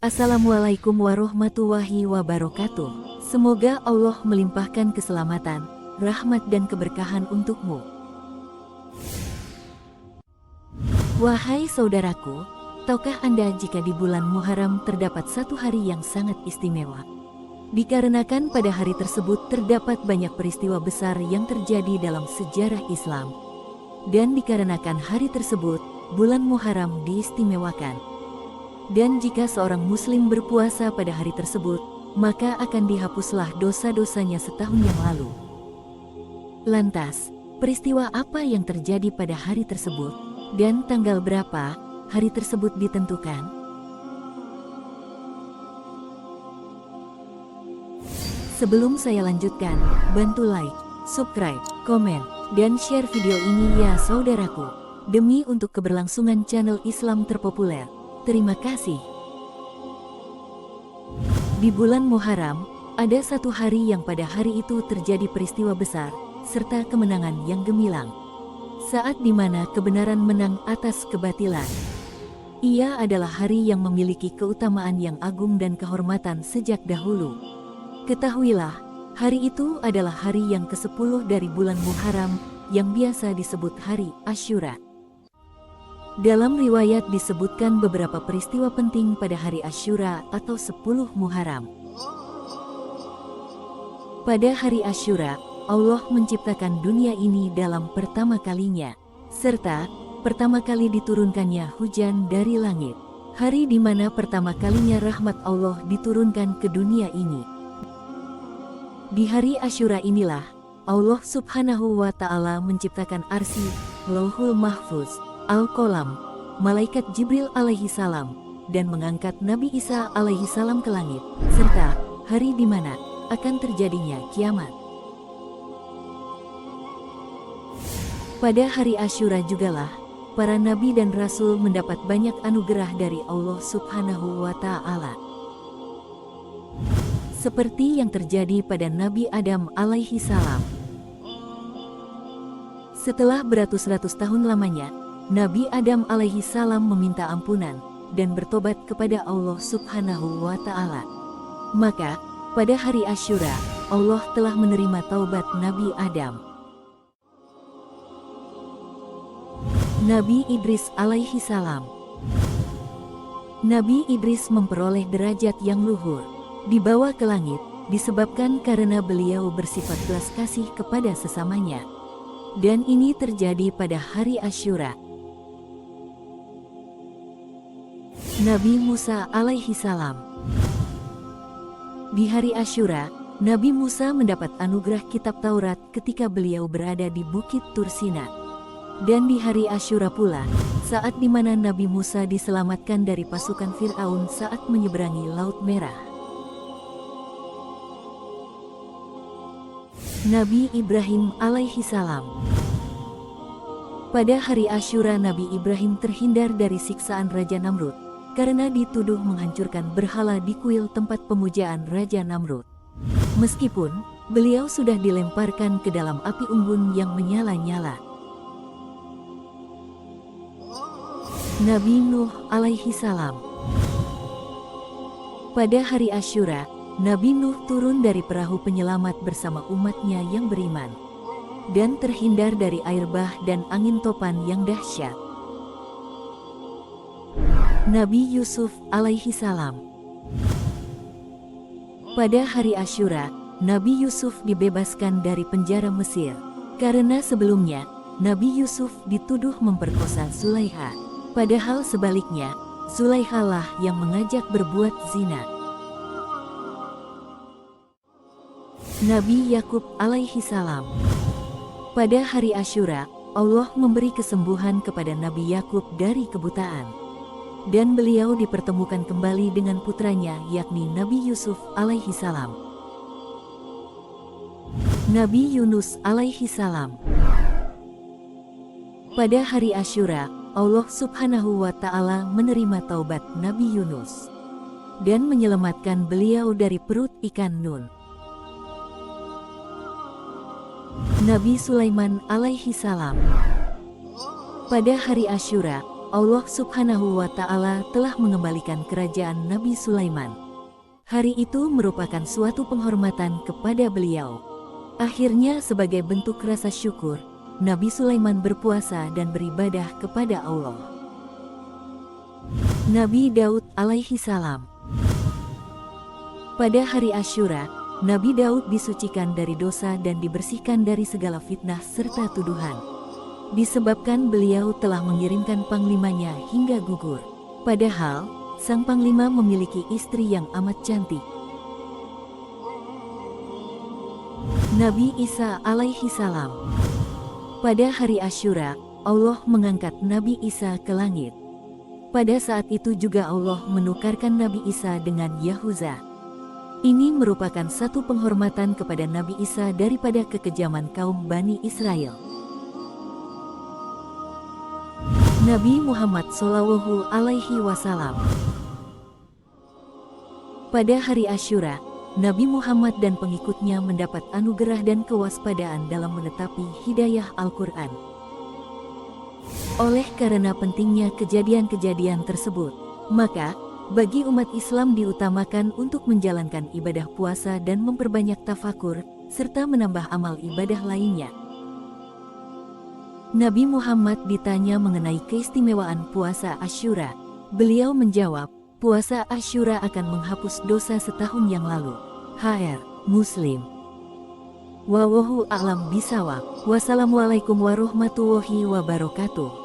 Assalamualaikum warahmatullahi wabarakatuh. Semoga Allah melimpahkan keselamatan, rahmat dan keberkahan untukmu. Wahai saudaraku, tahukah Anda jika di bulan Muharram terdapat satu hari yang sangat istimewa? Dikarenakan pada hari tersebut terdapat banyak peristiwa besar yang terjadi dalam sejarah Islam. Dan dikarenakan hari tersebut, bulan Muharram diistimewakan. Dan jika seorang muslim berpuasa pada hari tersebut, maka akan dihapuslah dosa-dosanya setahun yang lalu. Lantas, peristiwa apa yang terjadi pada hari tersebut? Dan tanggal berapa hari tersebut ditentukan? Sebelum saya lanjutkan, bantu like, subscribe, komen, dan share video ini ya saudaraku, demi untuk keberlangsungan channel Islam terpopuler. Terima kasih. Di bulan Muharram, ada satu hari yang pada hari itu terjadi peristiwa besar, serta kemenangan yang gemilang. Saat dimana kebenaran menang atas kebatilan. Ia adalah hari yang memiliki keutamaan yang agung dan kehormatan sejak dahulu. Ketahuilah, hari itu adalah hari yang ke-10 dari bulan Muharram, yang biasa disebut hari Asyura. Dalam riwayat disebutkan beberapa peristiwa penting pada hari Asyura atau 10 Muharram. Pada hari Asyura, Allah menciptakan dunia ini dalam pertama kalinya, serta pertama kali diturunkannya hujan dari langit. Hari di mana pertama kalinya rahmat Allah diturunkan ke dunia ini. Di hari Asyura inilah, Allah Subhanahu wa Ta'ala menciptakan Arsy, Lauhul Mahfuz, Al-Qalam, Malaikat Jibril alaihi salam, dan mengangkat Nabi Isa alaihi salam ke langit, serta hari di mana akan terjadinya kiamat. Pada hari Asyura jugalah, para nabi dan rasul mendapat banyak anugerah dari Allah Subhanahu wa Ta'ala. Seperti yang terjadi pada Nabi Adam alaihi salam. Setelah beratus-ratus tahun lamanya, Nabi Adam alaihi salam meminta ampunan dan bertobat kepada Allah Subhanahu wa Ta'ala. Maka, pada hari Asyura, Allah telah menerima taubat Nabi Adam. Nabi Idris alaihi salam. Nabi Idris memperoleh derajat yang luhur, dibawa ke langit, disebabkan karena beliau bersifat belas kasih kepada sesamanya. Dan ini terjadi pada hari Asyura. Nabi Musa alaihi salam. Di hari Asyura, Nabi Musa mendapat anugerah kitab Taurat ketika beliau berada di Bukit Tursina. Dan di hari Asyura pula, saat dimana Nabi Musa diselamatkan dari pasukan Fir'aun saat menyeberangi Laut Merah. Nabi Ibrahim alaihi salam. Pada hari Asyura Nabi Ibrahim terhindar dari siksaan Raja Namrud, karena dituduh menghancurkan berhala di kuil tempat pemujaan Raja Namrud. Meskipun beliau sudah dilemparkan ke dalam api unggun yang menyala-nyala. Nabi Nuh alaihi salam. Pada hari Asyura, Nabi Nuh turun dari perahu penyelamat bersama umatnya yang beriman, dan terhindar dari air bah dan angin topan yang dahsyat. Nabi Yusuf alaihi salam. Pada hari Asyura, Nabi Yusuf dibebaskan dari penjara Mesir, karena sebelumnya, Nabi Yusuf dituduh memperkosa Zulaiha. Padahal sebaliknya, Zulaiha lah yang mengajak berbuat zina. Nabi Yakub alaihi salam. Pada hari Asyura, Allah memberi kesembuhan kepada Nabi Yakub dari kebutaan. Dan beliau dipertemukan kembali dengan putranya yakni Nabi Yusuf alaihi salam. Nabi Yunus alaihi salam. Pada hari Asyura, Allah Subhanahu wa Ta'ala menerima taubat Nabi Yunus dan menyelamatkan beliau dari perut ikan Nun. Nabi Sulaiman alaihi salam. Pada hari Asyura, Allah Subhanahu wa Ta'ala telah mengembalikan kerajaan Nabi Sulaiman. Hari itu merupakan suatu penghormatan kepada beliau. Akhirnya, sebagai bentuk rasa syukur, Nabi Sulaiman berpuasa dan beribadah kepada Allah. Nabi Daud alaihi salam. Pada hari Asyura, Nabi Daud disucikan dari dosa dan dibersihkan dari segala fitnah serta tuduhan. Disebabkan beliau telah mengirimkan panglimanya hingga gugur. Padahal, sang panglima memiliki istri yang amat cantik. Nabi Isa alaihi salam. Pada hari Asyura, Allah mengangkat Nabi Isa ke langit. Pada saat itu juga Allah menukarkan Nabi Isa dengan Yahuza. Ini merupakan satu penghormatan kepada Nabi Isa daripada kekejaman kaum Bani Israel. Nabi Muhammad Shallallahu Alaihi Wasallam. Pada hari Asyura, Nabi Muhammad dan pengikutnya mendapat anugerah dan kewaspadaan dalam menetapi hidayah Al-Quran. Oleh karena pentingnya kejadian-kejadian tersebut, maka bagi umat Islam diutamakan untuk menjalankan ibadah puasa dan memperbanyak tafakur, serta menambah amal ibadah lainnya. Nabi Muhammad ditanya mengenai keistimewaan puasa Asyura. Beliau menjawab, puasa Asyura akan menghapus dosa setahun yang lalu. HR Muslim. Wallahu a'lam bishawab. Wassalamualaikum warahmatullahi wabarakatuh.